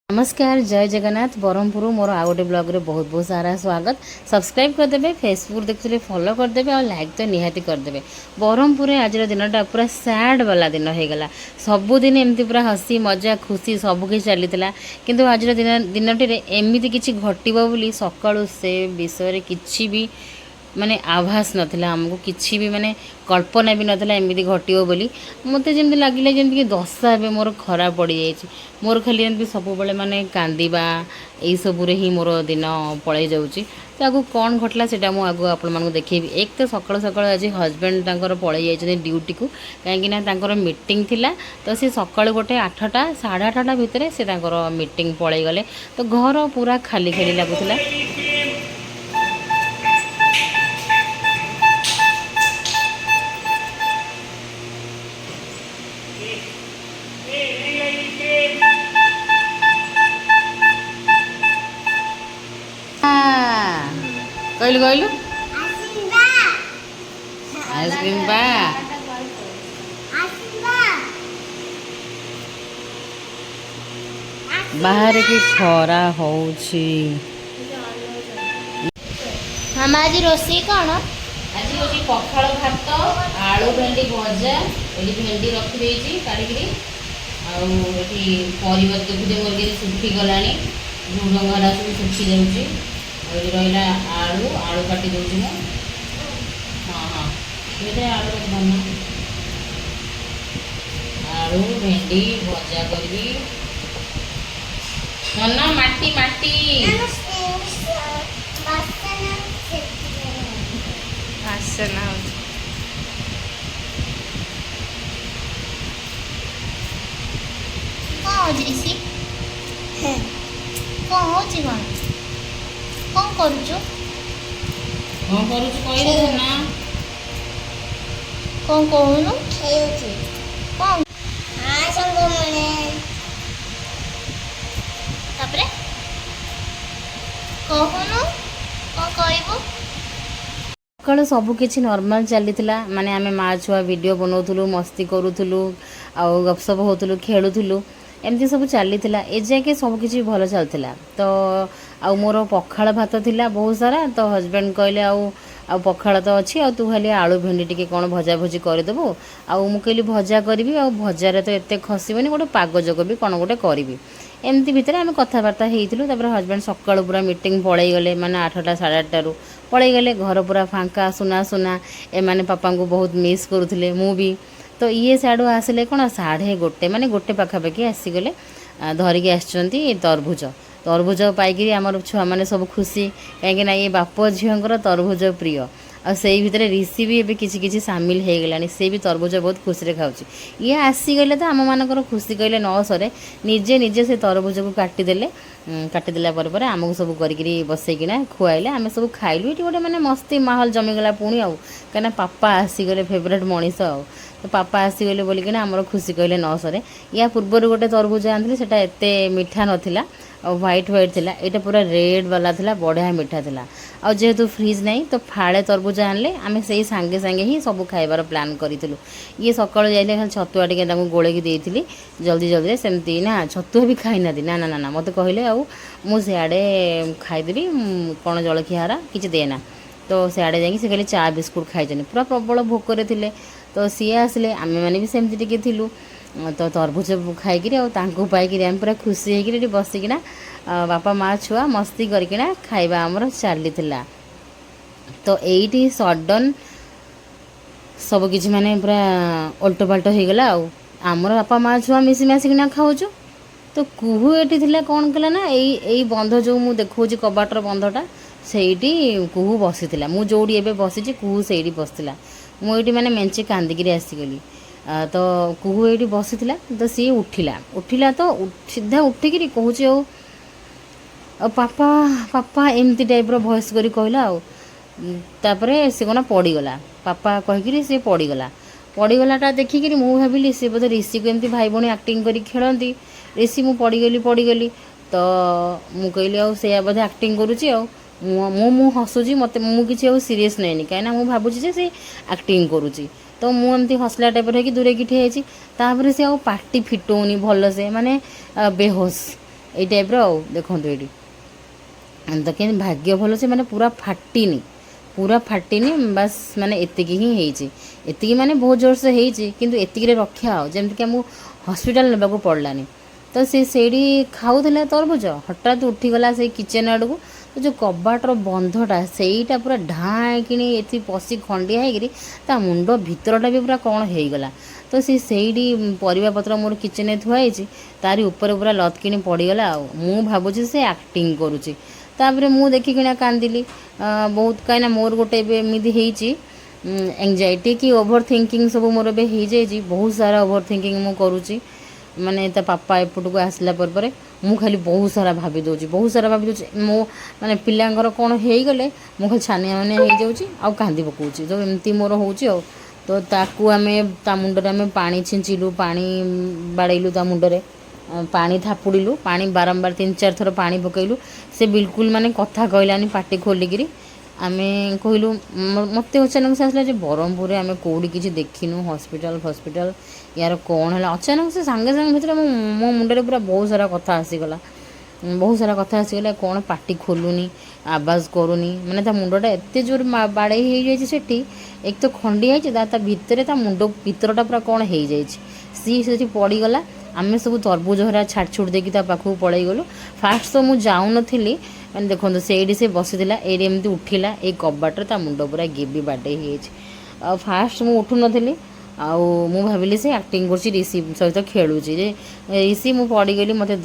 नमस्कार जय जगन्नाथ ब्रह्मपुर मोर आउ गोटे ब्लॉग रे बहुत बहुत सारा स्वागत। सब्सक्राइब करदे, फेसबुक देखते फॉलो करदे और लाइक तो निहाती करदे। ब्रह्मपुर आज दिनटा पूरा सैड वाला दिन हो गला। सबुदिन एमती पूरा हसी मजा खुशी सबकि चली किंतु आज दिनटी एमती किसी घटव बोली सकाळु से विषय किसी भी माने आभास नथिला हमको किसी भी माने कल्पना भी नथिला एमती घटियो बोली। मते जेमती लागिला जेमती कि दशा ए मोर खराब पड़ी जाइछि। मोर खाली एमती सब बेले माने कांदिबा एई सब रे ही मोर दिन पळै जाउछि। तो आगु कौन घटला सेटा मु आगु आपण मानकु देखैबी। एक तो सकाळ सकाळ आज हस्बैंड तांकर पळै जाइछन ड्यूटी को काहेकि ना तांकर मीटिंग थिला। तो से सकाळ गोटे 8टा 8:30 भितरे से तांकर मीटिंग पळै गले। तो घर पूरा खाली खाली लागुथिला। कहलु कहलु आइसक्रीम बा बाहर की खरा होउछि। हम आज रोसी कौन आज होची पखाଳ भात आलू भेंडी भजा एडी भेंडी रखी देइछि काढिकरी आउ एठी परिवा देखुदे मोर के सुखी गलानी झुडंगरा सब सुखी जाउछि। एठी रहिला आलू आलू काटी देउछि मु। हां हां एते आलू बना आलू भेंडी भजा करबी। नन्ना माटी माटी आसना कौन हो जैसी कौन हो जी कौन करूचो कहि दे ना कौन कहूनु खेलुची कौन आ संग मने तापरे कहूनु कौन कहबो। सकाल सबकि नर्माल चली माने आमे माँ छुआ वीडियो बनाऊलु मस्ती करूँ आउ गपसप होलु खेलुलु एमती सब चली एजाके सबकि भल चलता। तो आउ मोर पखाळ भात थिला बहुत सारा। तो हस्बैंड कहले आउ पखाळ तो अच्छी आ तू खाली आलू भेंडी टिके कौन भजा भजी करदेबू आउ मु कहली भजा करी आ भजार तो एत खसबनी गोटे पाग जग भी कौन गोटे करी एमती भितर आम कथबार्ता होइथिलु। तापर हस्बैंड सकाळु पूरा मीटिंग पळै गले माने 8टा 8:30 पळै गले। घर पूरा फांका सुना सुना एमाने पापा को बहुत मिस करुथिले मु भी। तो ये साडू आसिले कौन 1:30 माने गोटे पाखापाखि आसीगले धरिकी आसचंती तरभुज तरभुज पाइकी आमर छुआ मैंने सब खुशी कहीं ये बाप झीर तरभुज प्रिय आ से भितर ऋषि भी एबे किछि किछि सामिल हो गलानी से भी तरभुज बहुत खुशी खाऊँ। ये आसीगले तो आम मानकर खुशी कहले न सरे निजे निजे से तरभुज को काटिदेले काटिदेला पर आमको सब करी बसैकिना खुआइले आम सब खाइलु। ये गोटे मैंने मस्ती माहौल जमीगला पुणी आउ कहीं पापा आसीगले फेवरेट मनीष आउ तो पापा आसीगले बोलिकिना आमर खुशी कहले न सरे। या पूर्वर गोटे तरभुज आनी से एत मीठा नाला व्हाइट व्हाइट थिला एटा पूरा रेड वाला थिला बढ़िया मीठा थिला। आ जेहेतु फ्रिज नहीं तो फाड़े तरबुज आनले आमे से सांगे सांगे ही सब खाइबार प्लान करितलु। ये सकाळ जाइले खाली छतुआ टिके तांको गोळेकी देइथिली जल्दी जल्दी सेमती ना छतुआ भी खाई नादी ना ना ना मते कहले आउ मु सियाडे खाइदेबी कोन जलखियारा किछि देना। तो सियाडे जाई से खाली चा बिस्कुट खाइजनी पूरा प्रबल भोकरे थिले। तो सी आसले आमे माने भी सेमती टिके थिलु। तो तरभुज खाई पाई आम पूरा खुशी होगी बसिकिना बापा माँ छुआ मस्ती करकिना खाइबा आमर चली। तो यही सडन सबकि माने पूरा ओल्टो पाल्ट हो गला आमर बापा माँ छुआ मिसी मासिकिना खाऊचु। तो कुहू एटी थिला कौन कला ना यही बंध जो मु देखौची कबाटर बंधटा सेठी कुहू बसी मु जोड़ी एबे बसी कुहू सेठी बसला मुझे माने मेंचे कांदिकी आसीगली। तो कुहू ये बसी तो सी उठिला तो सीधा उठिकी कहूँ पापा पापा एमती टाइप भॉइस करी कहला तापरे से कौन पड़गला पापा कहीकि सी पड़गलाटा देखिकी मु भाविली सी बोधे ऋषि को एमती भाई भौणी एक्टिंग करी खेलती ऋषि मु पड़गली। तो मु कहली आ बोधे एक्टिंग करुच्ची मु हसुची मत मुझे सीरीयस नैनी कहीं मु भावुची से एक्टिंग करुच्ची। तो मुझे हसला टाइप दूरे की ठिया तापर से पार्टी फिटौनी भल से माने बेहोश ଏଇ ଟାଇପ୍ର ଆଉ ଦେଖନ୍ତୁ ଏଇଠି ତ କେମିତି ଭାଗ୍ୟ ଭଲ ସେ ମାନେ ପୁରା ଫାଟିନି ବାସ୍ ମାନେ ଏତିକି ହିଁ ହେଇଛି। ଏତିକି ମାନେ ବହୁତ ଜୋରସେ ହେଇଛି କିନ୍ତୁ ଏତିକିରେ ରକ୍ଷା ଆଉ ଯେମିତିକି ଆମକୁ ହସ୍ପିଟାଲ ନେବାକୁ ପଡ଼ିଲାନି। ତ ସେ ସେଇଠି ଖାଉଥିଲା ତରଭୁଜ ହଠାତ୍ ଉଠିଗଲା ସେଇ କିଚେନ୍ ଆଡ଼କୁ ତ ଯେଉଁ କବାଟର ବନ୍ଧଟା ସେଇଟା ପୁରା ଢାଁ କିଣି ଏଠି ପଶି ଖଣ୍ଡିଆ ହେଇକିରି ତା ମୁଣ୍ଡ ଭିତରଟା ବି ପୁରା କ'ଣ ହେଇଗଲା। ତ ସେଇଠି ପରିବାପତ୍ର ମୋର କିଚେନ୍ରେ ଥୁଆ ହେଇଛି ତାରି ଉପରେ ପୁରା ଲତକିଣି ପଡ଼ିଗଲା। ଆଉ ମୁଁ ଭାବୁଛି ସେ ଆକ୍ଟିଂ କରୁଛି। ତାପରେ ମୁଁ ଦେଖିକିନା କାନ୍ଦିଲି ବହୁତ, କାହିଁକିନା ମୋର ଗୋଟେ ଏବେ ଏମିତି ହେଇଛି ଏଙ୍ଗଜାଇଟି କି ଓଭର ଥିଙ୍କିଙ୍ଗ ସବୁ ମୋର ଏବେ ହେଇଯାଇଛି। ବହୁତ ସାରା ଓଭର ଥିଙ୍କିଙ୍ଗ ମୁଁ କରୁଛି। ମାନେ ତା ପାପା ଏପଟକୁ ଆସିଲା ପରେ ମୁଁ ଖାଲି ବହୁତ ସାରା ଭାବି ଦେଉଛି ମୋ ମାନେ ପିଲାଙ୍କର କ'ଣ ହେଇଗଲେ ମୁଁ ଖାଲି ଛାନିଆ ମାନିଆ ହେଇଯାଉଛି ଆଉ କାନ୍ଦି ପକାଉଛି। ତ ଏମିତି ମୋର ହେଉଛି ଆଉ। ତ ତାକୁ ଆମେ ତା ମୁଣ୍ଡରେ ଆମେ ପାଣି ଛିଞ୍ଚିଲୁ, ପାଣି ବାଡ଼େଇଲୁ ତା ମୁଣ୍ଡରେ, ପାଣି ଥାପୁଡ଼ିଲୁ, ପାଣି ବାରମ୍ବାର 3-4 ଥର ପାଣି ପକାଇଲୁ। ସେ ବିଲକୁଲ ମାନେ କଥା କହିଲାନି ପାଟି ଖୋଲିକିରି। ଆମେ କହିଲୁ ମୋତେ ଅଚାନକ ସେ ଆସିଲା ଯେ ବ୍ରହ୍ମପୁରରେ ଆମେ କେଉଁଠି କିଛି ଦେଖିନୁ ହସ୍ପିଟାଲ ୟାର କ'ଣ ହେଲା। ଅଚାନକ ସେ ସାଙ୍ଗେ ଭିତରେ ମୋ ମୁଣ୍ଡରେ ପୁରା ବହୁତ ସାରା କଥା ଆସିଗଲା। କ'ଣ ପାଟି ଖୋଲୁନି, ଆବାଜ କରୁନି, ମାନେ ତା ମୁଣ୍ଡଟା ଏତେ ଜୋର ବାଡ଼େଇ ହେଇଯାଇଛି ସେଠି। ଏକ ତ ଖଣ୍ଡିଆ ହେଇଛି ତା ଭିତରେ ତା ମୁଣ୍ଡ ଭିତରଟା ପୁରା କ'ଣ ହେଇଯାଇଛି। ସିଏ ସେଠି ପଡ଼ିଗଲା। ଆମେ ସବୁ ତରଭୁଜ ହରା ଛାଡ଼ି ଦେଇକି ତା ପାଖକୁ ପଳେଇ ଗଲୁ। ଫାଷ୍ଟ ତ ମୁଁ ଯାଉନଥିଲି, ମାନେ ଦେଖନ୍ତୁ ସେଇଠି ସେ ବସିଥିଲା, ଏଇଠି ଏମିତି ଉଠିଲା, ଏଇ କବାଟରେ ତା ମୁଣ୍ଡ ପୁରା ଗେବି ବାଡ଼େଇ ହେଇଯାଇଛି। ଆଉ ଫାଷ୍ଟ ମୁଁ ଉଠୁନଥିଲି, ଆଉ ମୁଁ ଭାବିଲି ସେ ଆକ୍ଟିଂ କରୁଛି, ରିସି ସହିତ ଖେଳୁଛି ଯେ ରିସି ମୁଁ ପଡ଼ିଗଲି ମୋତେ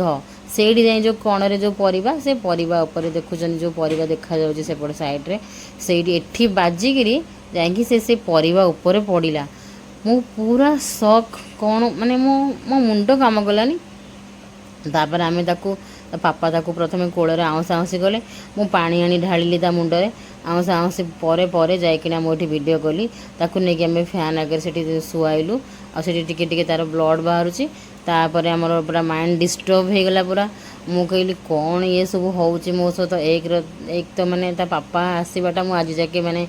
ସେଇଠି ଯାଇ ଯେଉଁ କଣରେ ଯେଉଁ ପରିବା, ସେ ପରିବା ଉପରେ ଦେଖୁଛନ୍ତି ଯେଉଁ ପରିବା ଦେଖାଯାଉଛି ସେପଟେ ସାଇଡ଼୍ରେ, ସେଇଠି ଏଠି ବାଜିକିରି ଯାଇକି ସେ ପରିବା ଉପରେ ପଡ଼ିଲା। ମୁଁ ପୁରା ସକ୍, କ'ଣ ମାନେ ମୋ ମୁଣ୍ଡ କାମ କଲାନି। ତାପରେ ଆମେ ତା ପାପା ତାକୁ ପ୍ରଥମେ କୋଳରେ ଆଉଁସି କଲେ। ମୁଁ ପାଣି ଆଣି ଢାଳିଲି ତା ମୁଣ୍ଡରେ। ଆଉଁସି ପରେ ଯାଇକିନା ମୁଁ ଏଠି ଭିଡ଼ିଓ କଲି। ତାକୁ ନେଇକି ଆମେ ଫ୍ୟାନ୍ ଆଗରେ ସେଠି ଶୁଆଇଲୁ। ଆଉ ସେଠି ଟିକେ ତା'ର ବ୍ଲଡ଼ ବାହାରୁଛି। ତାପରେ ଆମର ପୁରା ମାଇଣ୍ଡ ଡିଷ୍ଟର୍ବ ହେଇଗଲା ପୁରା। ମୁଁ କହିଲି କ'ଣ ଇଏ ସବୁ ହେଉଛି ମୋ ସହିତ। ଏକ ତ ମାନେ ତା ପାପା ଆସିବାଟା ମୁଁ ଆଜି ଯାକେ ମାନେ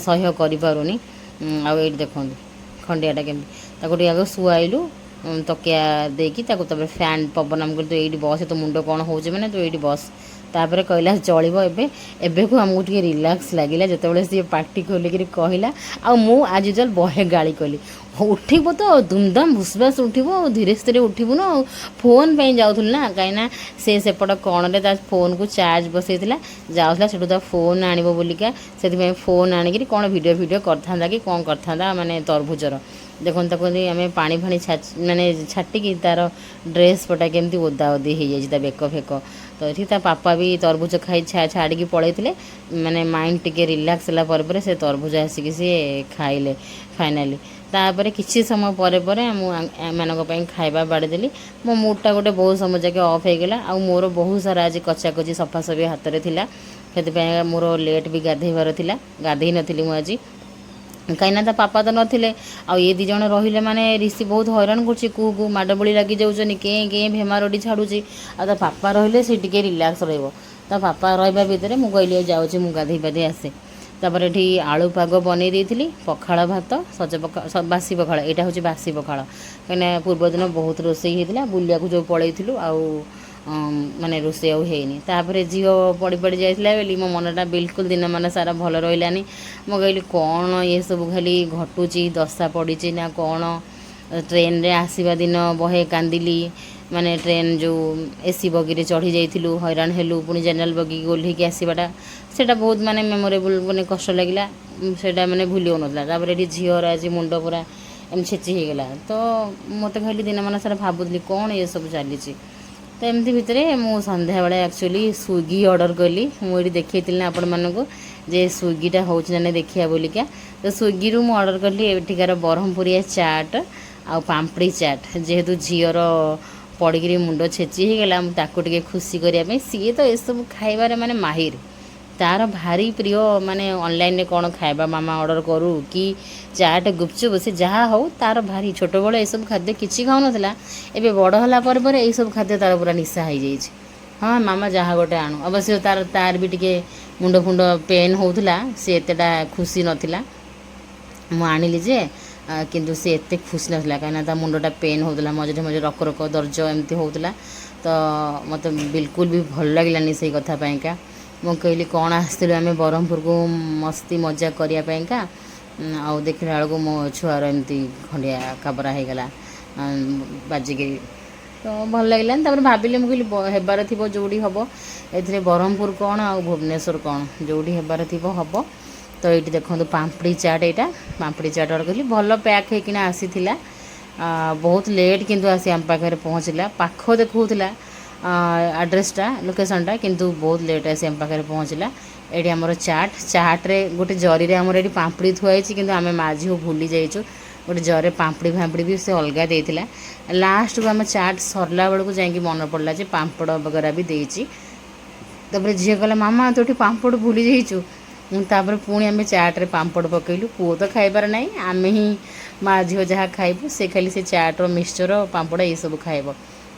ସହ୍ୟ କରିପାରୁନି। ଆଉ ଏଇଠି ଦେଖନ୍ତୁ ଖଣ୍ଡିଆଟା କେମିତି। ତାକୁ ଟିକେ ଆଗ ଶୁଆଇଲୁ ତକିଆ ଦେଇକି, ତାକୁ ତାପରେ ଫ୍ୟାନ୍ ପବନ ଆମେ କହିଲୁ ତୁ ଏଇଠି ବସ, ତୋ ମୁଣ୍ଡ କ'ଣ ହେଉଛି ମାନେ ତୁ ଏଇଠି ବସ। ତାପରେ କହିଲା ଚଳିବ। ଏବେକୁ ଆମକୁ ଟିକେ ରିଲାକ୍ସ ଲାଗିଲା ଯେତେବେଳେ ସିଏ ପାଟି ଖୋଲିକିରି କହିଲା। ଆଉ ମୁଁ ଆଜି ବହେ ଗାଳି କଲି, ଉଠିବୁ ତ ଧୁମଧାମ ଭୁସଭାସ ଉଠିବୁ, ଆଉ ଧୀରେ ସ୍ଥିରେ ଉଠିବୁନୁ। ଆଉ ଫୋନ୍ ପାଇଁ ଯାଉଥିଲୁ ନା, କାହିଁକିନା ସେ ସେପଟ କ'ଣରେ ତା ଫୋନ୍କୁ ଚାର୍ଜ ବସେଇଥିଲା, ଯାଉଥିଲା ସେଠୁ ତା ଫୋନ୍ ଆଣିବ ବୋଲିକା। ସେଥିପାଇଁ ଫୋନ୍ ଆଣିକିରି କ'ଣ ଭିଡ଼ିଓ କରିଥାନ୍ତା କି କ'ଣ କରିଥାନ୍ତା ମାନେ ତରଭୁଜର। ଦେଖନ୍ତୁ ତାକୁ ଆମେ ପାଣି ମାନେ ଛାଟିକି ତା'ର ଡ୍ରେସ୍ ପଟା କେମିତି ଓଦା ହେଇଯାଇଛି, ତା ବେକ ଫେକ। ତ ଏଠି ତା ପାପା ବି ତରଭୁଜ ଖାଇ ଛାଡ଼ିକି ପଳେଇଥିଲେ। ମାନେ ମାଇଣ୍ଡ ଟିକେ ରିଲାକ୍ସ ହେଲା ପରେ ସେ ତରଭୁଜ ଆସିକି ସିଏ ଖାଇଲେ ଫାଇନାଲି। ତାପରେ କିଛି ସମୟ ପରେ ମୁଁ ଏମାନଙ୍କ ପାଇଁ ଖାଇବା ବାଢ଼ିଦେଲି। ମୋ ମୁଡ଼୍ଟା ଗୋଟେ ବହୁତ ସମୟ ଯାକେ ଅଫ୍ ହେଇଗଲା। ଆଉ ମୋର ବହୁତ ସାରା ଆଜି କଚାକଚି ସଫାସଫି ହାତରେ ଥିଲା। ସେଥିପାଇଁ ମୋର ଲେଟ୍ ବି ଗାଧୋଇବାର ଥିଲା। ଗାଧୋଇ ନଥିଲି ମୁଁ ଆଜି, କାହିଁକିନା ତା ପାପା ତ ନଥିଲେ। ଆଉ ଏ 2 ଜଣ ରହିଲେ ମାନେ ରିସି ବହୁତ ହଇରାଣ କରୁଛି, କୁହୁ ମାଡ଼ବଳି ଲାଗି ଯାଉଛନ୍ତି, କେଁ ଭେମାରଡ଼ି ଛାଡ଼ୁଛି। ଆଉ ତା ପାପା ରହିଲେ ସେ ଟିକେ ରିଲାକ୍ସ ରହିବ। ତା ପାପା ରହିବା ଭିତରେ ମୁଁ କହିଲି ଯାଉଛି ମୁଁ ଗାଧୋଇ ଆସେ। ତାପରେ ଏଠି ଆଳୁ ପାଗ ବନେଇ ଦେଇଥିଲି, ପଖାଳ ଭାତ, ବାସି ପଖାଳ। ଏଇଟା ହେଉଛି ବାସି ପଖାଳ, କାହିଁକିନା ପୂର୍ବଦିନ ବହୁତ ରୋଷେଇ ହେଇଥିଲା, ବୁଲିବାକୁ ଯେଉଁ ପଳେଇଥିଲୁ ଆଉ ମାନେ ରୋଷେଇ ଆଉ ହେଇନି। ତାପରେ ଝିଅ ପଡ଼ି ଯାଇଥିଲା ବୋଲି ମୋ ମନଟା ବିଲକୁଲ ଦିନମାନ ସାରା ଭଲ ରହିଲାନି। ମୁଁ କହିଲି କ'ଣ ଏସବୁ ଖାଲି ଘଟୁଛି, ଦଶା ପଡ଼ିଛି ନା କ'ଣ। ଟ୍ରେନରେ ଆସିବା ଦିନ ବହେ କାନ୍ଦିଲି। ମାନେ ଟ୍ରେନ୍ ଯେଉଁ ଏସି ବଗିରେ ଚଢ଼ି ଯାଇଥିଲୁ, ହଇରାଣ ହେଲୁ। ପୁଣି ଜେନେରାଲ୍ ବଗିକି ଓହ୍ଲେଇକି ଆସିବାଟା ସେଇଟା ବହୁତ ମାନେ ମେମୋରେବୁଲ୍, ମାନେ କଷ୍ଟ ଲାଗିଲା। ସେଇଟା ମାନେ ଭୁଲି ହେଉନଥିଲା। ତାପରେ ଏଠି ଝିଅର ଆଜି ମୁଣ୍ଡ ପୁରା ଏମିତି ଛେଚି ହେଇଗଲା। ତ ମୋତେ ଖାଲି ଦିନମାନ ସାରା ଭାବୁଥିଲି କ'ଣ ଏସବୁ ଚାଲିଛି। ତ ଏମିତି ଭିତରେ ମୁଁ ସନ୍ଧ୍ୟାବେଳେ ଆକ୍ଚୁଆଲି ସ୍ୱିଗି ଅର୍ଡ଼ର କଲି। ମୁଁ ଏଠି ଦେଖେଇଥିଲି ନା ଆପଣମାନଙ୍କୁ ଯେ ସ୍ୱିଗିଟା ହେଉଛି ନା ନାହିଁ ଦେଖିବା ବୋଲିକା। ତ ସ୍ୱିଗିରୁ ମୁଁ ଅର୍ଡ଼ର କଲି ଏଠିକାର ବ୍ରହ୍ମପୁରିଆ ଚାଟ୍ ଆଉ ପାମ୍ପଡ଼ି ଚାଟ୍। ଯେହେତୁ ଝିଅର ପଡ଼ିକିରି ମୁଣ୍ଡ ଛେଚି ହେଇଗଲା, ମୁଁ ତାକୁ ଟିକେ ଖୁସି କରିବା ପାଇଁ, ସିଏ ତ ଏସବୁ ଖାଇବାରେ ମାନେ ମାହିର, ତା'ର ଭାରି ପ୍ରିୟ। ମାନେ ଅନଲାଇନ୍ରେ କ'ଣ ଖାଇବା ମାମା ଅର୍ଡ଼ର କରୁ କି ଚାଟ୍, ଗୁପଚୁପ୍, ସେ ଯାହା ହେଉ ତା'ର ଭାରି। ଛୋଟବେଳେ ଏସବୁ ଖାଦ୍ୟ କିଛି ଖାଉନଥିଲା, ଏବେ ବଡ଼ ହେଲା ପରେ ଏଇସବୁ ଖାଦ୍ୟ ତା'ର ପୁରା ନିଶା ହେଇଯାଇଛି। ହଁ ମାମା ଯାହା ଗୋଟେ ଆଣୁ। ଅବଶ୍ୟ ତା'ର ବି ଟିକେ ମୁଣ୍ଡ ପେନ୍ ହେଉଥିଲା, ସେ ଏତେଟା ଖୁସି ନଥିଲା। ମୁଁ ଆଣିଲି ଯେ କିନ୍ତୁ ସେ ଏତେ ଖୁସି ନଥିଲା, କାହିଁକିନା ତା ମୁଣ୍ଡଟା ପେନ୍ ହେଉଥିଲା, ମଝିରେ ରକ ଦର୍ଜ ଏମିତି ହେଉଥିଲା। ତ तो मत बिल्कुल भी भल लगे से कथा पाइंका ମୁଁ କହିଲି କ'ଣ ଆସିଥିଲୁ ଆମେ ବ୍ରହ୍ମପୁରକୁ ମସ୍ତି ମଜା କରିବା ପାଇଁକା ଆଉ ଦେଖିଲା ବେଳକୁ ମୋ ଛୁଆର ଏମିତି ଖଣ୍ଡିଆ ଖାବରା ହେଇଗଲା ବାଜିକିରି ତ ଭଲ ଲାଗିଲାନି। ତାପରେ ଭାବିଲି ମୁଁ କହିଲି ହେବାର ଥିବ ଯେଉଁଠି ହେବ ଏଥିରେ ବ୍ରହ୍ମପୁର କ'ଣ ଆଉ ଭୁବନେଶ୍ୱର କ'ଣ ଯେଉଁଠି ହେବାର ଥିବ ହେବ। ତ ଏଇଠି ଦେଖନ୍ତୁ ପାମ୍ପଡ଼ି ଚାଟ୍, ଏଇଟା ପାମ୍ପଡ଼ି ଚାଟ୍ ଅର୍ଡ଼ର କଲି, ଭଲ ପ୍ୟାକ୍ ହେଇକିନା ଆସିଥିଲା। ବହୁତ ଲେଟ୍ କିନ୍ତୁ ଆସି ଆମ ପାଖରେ ପହଞ୍ଚିଲା, ପାଖ ଦେଖାଉଥିଲା ଆଡ୍ରେସଟା ଲୋକେସନଟା, କିନ୍ତୁ ବହୁତ ଲେଟ୍ ଆସି ଆମ ପାଖରେ ପହଞ୍ଚିଲା। ଏଇଠି ଆମର ଚାଟ୍ରେ ଗୋଟେ ଜରିରେ ଆମର ଏଠି ପାମ୍ପଡ଼ି ଥୁଆ ହେଇଛି, କିନ୍ତୁ ଆମେ ମା ଝିଅ ଭୁଲି ଯାଇଛୁ। ଗୋଟେ ଜରିରେ ପାମ୍ପଡ଼ି ଫାମ୍ପଡ଼ି ବି ସେ ଅଲଗା ଦେଇଥିଲା। ଲାଷ୍ଟକୁ ଆମେ ଚାଟ୍ ସରିଲା ବେଳକୁ ଯାଇକି ମନେ ପଡ଼ିଲା ଯେ ପାମ୍ପଡ଼ ବଗେରା ବି ଦେଇଛି। ତାପରେ ଝିଅ କହିଲା ମାମା ତୁ ଏଠି ପାମ୍ପଡ଼ ଭୁଲି ଯାଇଛୁ। ତାପରେ ପୁଣି ଆମେ ଚାଟ୍ରେ ପାମ୍ପଡ଼ ପକାଇଲୁ। ପୁଅ ତ ଖାଇବାର ନାହିଁ, ଆମେ ହିଁ ମା ଝିଅ ଯାହା ଖାଇବୁ, ସେ ଖାଲି ସେ ଚାଟ୍ର ମିକ୍ସଚର ପାମ୍ପଡ଼ ଏଇସବୁ ଖାଇବ।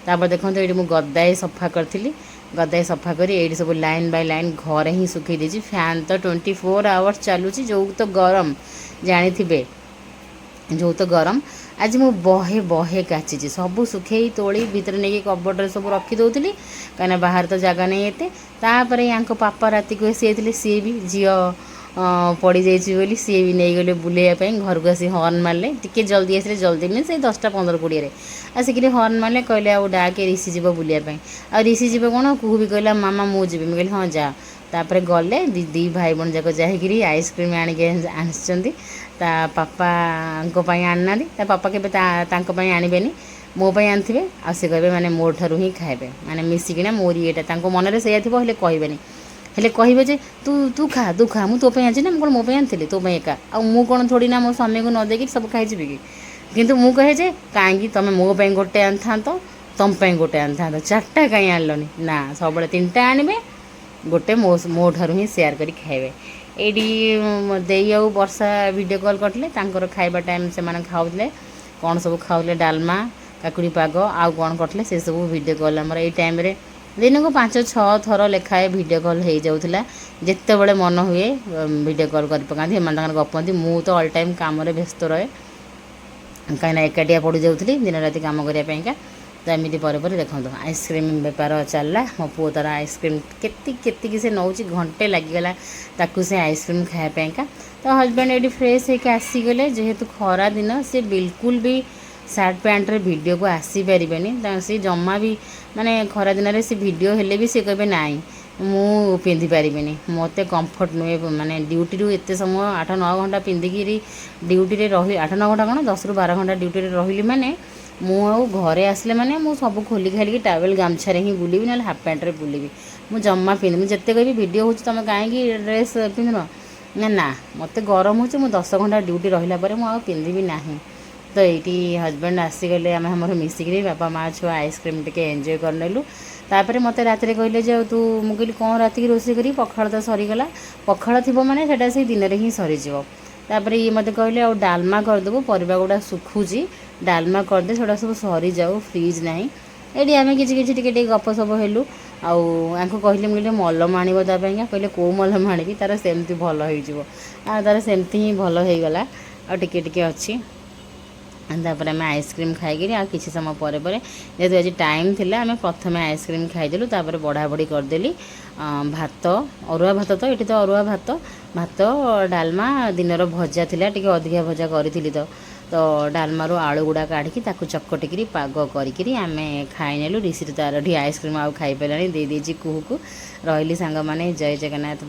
ତାପରେ ଦେଖନ୍ତୁ ଏଇଠି ମୁଁ ଗଦାଏ ସଫା କରିଥିଲି, ଗଦାଏ ସଫା କରି ଏଇଠି ସବୁ ଲାଇନ୍ ବାଇ ଲାଇନ୍ ଘରେ ହିଁ ଶୁଖେଇ ଦେଇଛି। ଫ୍ୟାନ୍ ତ 24 ଆୱାର୍ସ ଚାଲୁଛି, ଯେଉଁ ତ ଗରମ ଜାଣିଥିବେ, ଯେଉଁ ତ ଗରମ। ଆଜି ମୁଁ ବହେ କାଚିଛି, ସବୁ ଶୁଖେଇ ତୋଳି ଭିତରେ ନେଇକି କବର୍ଡ଼ରେ ସବୁ ରଖିଦେଉଥିଲି, କାହିଁକିନା ବାହାରେ ତ ଜାଗା ନାହିଁ ଏତେ। ତାପରେ ୟାଙ୍କ ପାପା ରାତିକୁ ଆସିଯାଇଥିଲେ, ସିଏ ବି ଝିଅ ପଡ଼ିଯାଇଛି ବୋଲି ସିଏ ବି ନେଇଗଲେ ବୁଲେଇବା ପାଇଁ। ଘରକୁ ଆସି ହର୍ନ ମାରିଲେ, ଟିକେ ଜଲ୍ଦି ଆସିଲେ, ଜଲ୍ଦି ମିନ୍ସ ସେଇ 10ଟା 15-20ରେ ଆସିକିରି ହର୍ନ ମାରିଲେ, କହିଲେ ଆଉ ଡାକେ ରିସି ଯିବ ବୁଲିବା ପାଇଁ। ଆଉ ରିସି ଯିବ କ'ଣ, କୁହୁ ବି କହିଲା ମାମା ମୁଁ ଯିବି। ମୁଁ କହିଲି ହଁ ଯା। ତାପରେ ଗଲେ ଦି ଭାଇ ଭଉଣୀ ଯାକ ଯାଇକିରି ଆଇସ୍କ୍ରିମ୍ ଆଣିକି ଆସିଛନ୍ତି। ତା ପାପାଙ୍କ ପାଇଁ ଆଣିନାହାନ୍ତି, ତା ପାପା କେବେ ତାଙ୍କ ପାଇଁ ଆଣିବେନି, ମୋ ପାଇଁ ଆଣିଥିବେ। ଆଉ ସେ କହିବେ ମାନେ ମୋ ଠାରୁ ହିଁ ଖାଇବେ, ମାନେ ମିଶିକିନା ମୋରି ଏଇଟା ତାଙ୍କ ମନରେ ସେଇଆ ଥିବ, ହେଲେ କହିବେନି। ହେଲେ କହିବେ ଯେ ତୁ ଖା ମୁଁ ତୋ ପାଇଁ ଆଣିଛି ନା, ମୁଁ କ'ଣ ମୋ ପାଇଁ ଆଣିଥିଲି, ତୋ ପାଇଁ ଏକା। ଆଉ ମୁଁ କ'ଣ ଥୋଡ଼ି ନା ମୋ ସ୍ୱାମୀକୁ ନ ଦେଇକି ସବୁ ଖାଇଯିବି କି। କିନ୍ତୁ ମୁଁ କହେ ଯେ କାହିଁକି ତୁମେ ମୋ ପାଇଁ ଗୋଟେ ଆଣିଥାନ୍ତ, ତୁମ ପାଇଁ ଗୋଟେ ଆଣିଥାନ୍ତ, 4ଟା କାହିଁ ଆଣିଲନି। ନା, ସବୁବେଳେ 3ଟା ଆଣିବେ, ଗୋଟେ ମୋ ଠାରୁ ହିଁ ସେୟାର କରି ଖାଇବେ। ଏଇଠି ଦେଇ ଆଉ ବର୍ଷା ଭିଡ଼ିଓ କଲ୍ କରିଥିଲେ, ତାଙ୍କର ଖାଇବା ଟାଇମ୍ ସେମାନେ ଖାଉଥିଲେ, କ'ଣ ସବୁ ଖାଉଥିଲେ, ଡାଲମା, କାକୁଡ଼ି ପାଗ, ଆଉ କ'ଣ କରିଥିଲେ ସେସବୁ ଭିଡ଼ିଓ କଲ୍ ଆମର ଏଇ ଟାଇମ୍ରେ ଦିନକୁ 5-6 ଥର ଲେଖାଏ ଭିଡ଼ିଓ କଲ୍ ହେଇଯାଉଥିଲା। ଯେତେବେଳେ ମନ ହୁଏ ଭିଡ଼ିଓ କଲ୍ କରି ପକାନ୍ତି, ଏମାନେ ତାଙ୍କର ଗପନ୍ତି। ମୁଁ ତ ଅଲ୍ ଟାଇମ୍ କାମରେ ବ୍ୟସ୍ତ ରହେ, କାହିଁକିନା ଏକାଟିଆ ପଡ଼ିଯାଉଥିଲି ଦିନ ରାତି କାମ କରିବା ପାଇଁକା। ତ ଏମିତି ପରେ ଦେଖନ୍ତୁ ଆଇସ୍କ୍ରିମ୍ ବେପାର ଚାଲିଲା। ମୋ ପୁଅ ତାର ଆଇସ୍କ୍ରିମ୍ କେତିକି ସେ ନେଉଛି, ଘଣ୍ଟେ ଲାଗିଗଲା ତାକୁ ସେ ଆଇସ୍କ୍ରିମ୍ ଖାଇବା ପାଇଁକା। ତ ହଜବେଣ୍ଡ ଏଇଠି ଫ୍ରେଶ୍ ହେଇକି ଆସିଗଲେ, ଯେହେତୁ ଖରା ଦିନ ସେ ବିଲକୁଲ ବି ସାର୍ଟ ପ୍ୟାଣ୍ଟରେ ଭିଡ଼ିଓକୁ ଆସିପାରିବେନି। ସେ ଜମା ବି ମାନେ ଖରା ଦିନରେ ସେ ଭିଡ଼ିଓ ହେଲେ ବି ସେ କହିବେ ନାହିଁ ମୁଁ ପିନ୍ଧିପାରିବିନି, ମୋତେ କମ୍ଫର୍ଟ ନୁହେଁ। ମାନେ ଡ୍ୟୁଟିରୁ ଏତେ ସମୟ 8-9 ଘଣ୍ଟା ପିନ୍ଧିକିରି ଡ୍ୟୁଟିରେ ରହି 8-9 ଘଣ୍ଟା କ'ଣ 10ରୁ 12 ଘଣ୍ଟା ଡ୍ୟୁଟିରେ ରହିଲି ମାନେ ମୁଁ ଆଉ ଘରେ ଆସିଲେ ମାନେ ମୁଁ ସବୁ ଖୋଲି ଖାଲିକି ଟାୱେଲ୍ ଗାମୁଛାରେ ହିଁ ବୁଲିବି, ନହେଲେ ହାଫ୍ ପ୍ୟାଣ୍ଟରେ ବୁଲିବି। ମୁଁ ଜମା ପିନ୍ଧି, ମୁଁ ଯେତେ କହିବି ଭିଡ଼ିଓ ହେଉଛି ତୁମେ କାହିଁକି ଡ୍ରେସ୍ ପିନ୍ଧୁନ, ନା ମୋତେ ଗରମ ହେଉଛି, ମୁଁ 10 ଘଣ୍ଟା ଡ୍ୟୁଟି ରହିଲା ପରେ ମୁଁ ଆଉ ପିନ୍ଧିବି ନାହିଁ। ତ ଏଇଠି ହଜବେଣ୍ଡ ଆସିଗଲେ, ଆମେ ଆମର ମିଶିକିରି ବାପା ମା ଛୁଆ ଆଇସ୍କ୍ରିମ୍ ଟିକେ ଏନ୍ଜୟ କରିନେଲୁ। ତାପରେ ମୋତେ ରାତିରେ କହିଲେ ଯେ ଆଉ ମୁଁ କହିଲି କ'ଣ ରାତିକି ରୋଷେଇ କରିବି, ପଖାଳ ତ ସରିଗଲା, ପଖାଳ ଥିବ ମାନେ ସେଇଟା ସେଇ ଦିନରେ ହିଁ ସରିଯିବ। ତାପରେ ଇଏ ମୋତେ କହିଲେ ଆଉ ଡାଲମା କରିଦେବୁ, ପରିବା ଗୁଡ଼ା ଶୁଖୁଛି, ଡାଲମା କରିଦେ, ସେଗୁଡ଼ା ସବୁ ସରିଯାଉ, ଫ୍ରିଜ୍ ନାହିଁ। ଏଇଠି ଆମେ କିଛି ଟିକେ ଗପସପ ହେଲୁ। ଆଉ ୟାଙ୍କୁ କହିଲି, ମୁଁ କହିଲି ମଲମ ଆଣିବ ତା ପାଇଁକା। କହିଲେ କେଉଁ ମଲମ ଆଣିବି, ତାର ସେମିତି ଭଲ ହେଇଯିବ। ଆଉ ତାର ସେମିତି ହିଁ ଭଲ ହେଇଗଲା, ଆଉ ଟିକେ ଅଛି। ତାପରେ ଆମେ ଆଇସ୍କ୍ରିମ୍ ଖାଇକିରି ଆଉ କିଛି ସମୟ ପରେ ଯେହେତୁ ଆଜି ଟାଇମ୍ ଥିଲା, ଆମେ ପ୍ରଥମେ ଆଇସ୍କ୍ରିମ୍ ଖାଇଦେଲୁ। ତାପରେ ବଢ଼ାବଢ଼ି କରିଦେଲି ଭାତ, ଅରୁଆ ଭାତ, ତ ଏଠି ତ ଅରୁଆ ଭାତ, ଡାଲମା, ଦିନର ଭଜା ଥିଲା, ଟିକେ ଅଧିକା ଭଜା କରିଥିଲି ତ ଡାଲମାରୁ ଆଳୁ ଗୁଡ଼ା କାଢ଼ିକି ତାକୁ ଚକଟିକିରି ପାଗ କରିକିରି ଆମେ ଖାଇନେଲୁ। ରିସିରେ ତାର ଏଠି ଆଇସ୍କ୍ରିମ୍ ଆଉ ଖାଇପାରିଲାନି, ଦେଇଛି କୁହୁକୁ। ରହିଲି ସାଙ୍ଗମାନେ, ଜୟ ଜଗନ୍ନାଥ।